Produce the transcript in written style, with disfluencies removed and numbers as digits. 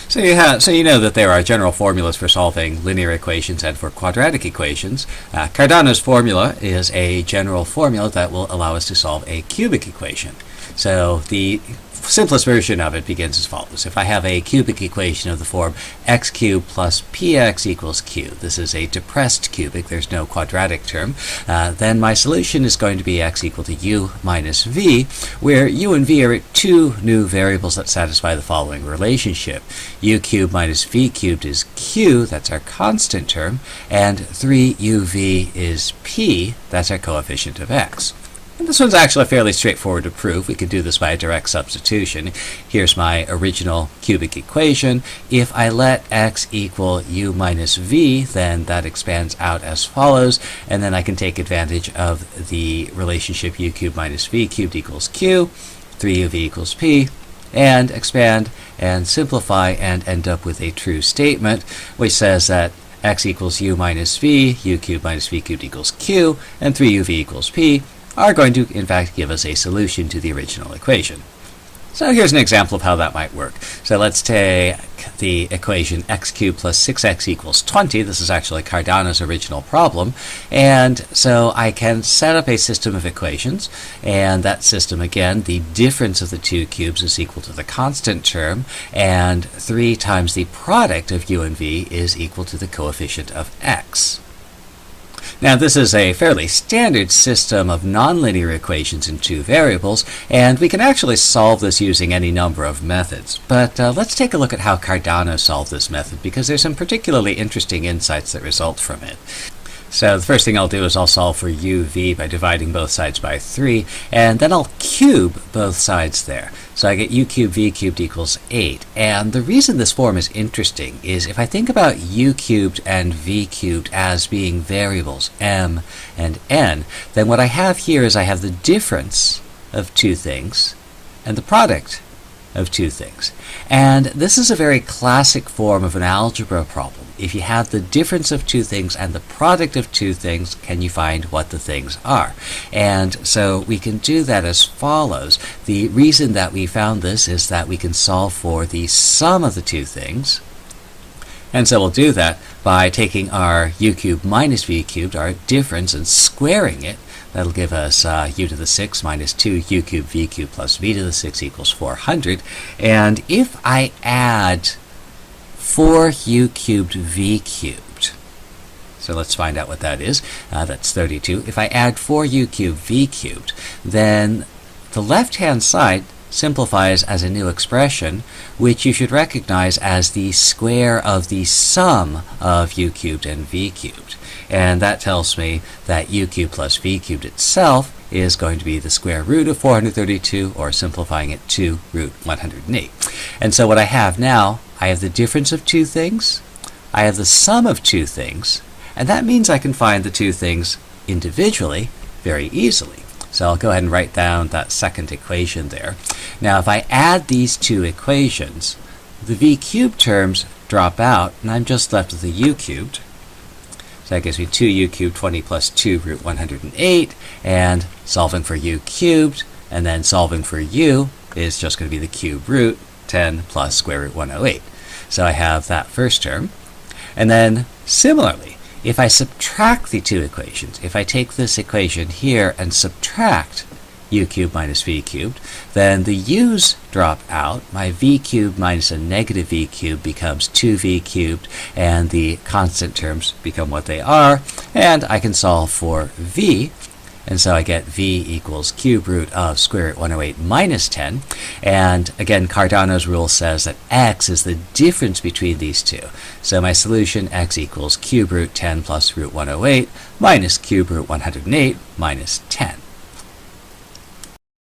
So you know that there are general formulas for solving linear equations and for quadratic equations. Cardano's formula is a general formula that will allow us to solve a cubic equation. So the simplest version of it begins as follows. If I have a cubic equation of the form x cubed plus px equals q, this is a depressed cubic, there's no quadratic term, then my solution is going to be x equal to u minus v, where u and v are two new variables that satisfy the following relationship. U cubed minus v cubed is q, that's our constant term, and 3uv is p, that's our coefficient of x. And this one's actually fairly straightforward to prove. We could do this by a direct substitution. Here's my original cubic equation. If I let x equal u minus v, then that expands out as follows, and then I can take advantage of the relationship u cubed minus v cubed equals q, 3uv equals p, and expand and simplify and end up with a true statement, which says that x equals u minus v, u cubed minus v cubed equals q, and 3uv equals p, are going to, in fact, give us a solution to the original equation. So here's an example of how that might work. So let's take the equation x cubed plus 6x equals 20. This is actually Cardano's original problem. And so I can set up a system of equations, and that system, again, the difference of the two cubes is equal to the constant term, and 3 times the product of u and v is equal to the coefficient of x. Now, this is a fairly standard system of nonlinear equations in two variables, and we can actually solve this using any number of methods. But let's take a look at how Cardano solved this method, because there's some particularly interesting insights that result from it. So the first thing I'll do is I'll solve for uv by dividing both sides by 3, and then I'll cube both sides there. So I get u cubed v cubed equals 8. And the reason this form is interesting is if I think about u cubed and v cubed as being variables m and n, then what I have here is I have the difference of two things and the product of two things. And this is a very classic form of an algebra problem. If you have the difference of two things and the product of two things, can you find what the things are? And so we can do that as follows. The reason that we found this is that we can solve for the sum of the two things. And so we'll do that by taking our u cubed minus v cubed, our difference, and squaring it. That'll give us u to the 6 minus 2 u cubed v cubed plus v to the 6 equals 400. And if I add 4u cubed v cubed, so let's find out what that is. That's 32. If I add 4u cubed v cubed, then the left-hand side simplifies as a new expression, which you should recognize as the square of the sum of u cubed and v cubed. And that tells me that u cubed plus v cubed itself is going to be the square root of 432, or simplifying it, 2 root 108. And so what I have now, I have the difference of two things, I have the sum of two things, and that means I can find the two things individually very easily. So I'll go ahead and write down that second equation there. Now if I add these two equations, the v cubed terms drop out, and I'm just left with the u cubed. So that gives me 2u cubed 20 plus 2 root 108, and solving for u cubed, and then solving for u is just going to be the cube root 10 plus square root 108. So I have that first term. And then similarly, if I subtract the two equations, if I take this equation here and subtract u cubed minus v cubed, then the u's drop out. My v cubed minus a negative v cubed becomes 2v cubed, and the constant terms become what they are, and I can solve for v. And so I get v equals cube root of square root 108 minus 10. And again, Cardano's rule says that x is the difference between these two. So my solution, x equals cube root 10 plus root 108 minus cube root 108 minus 10.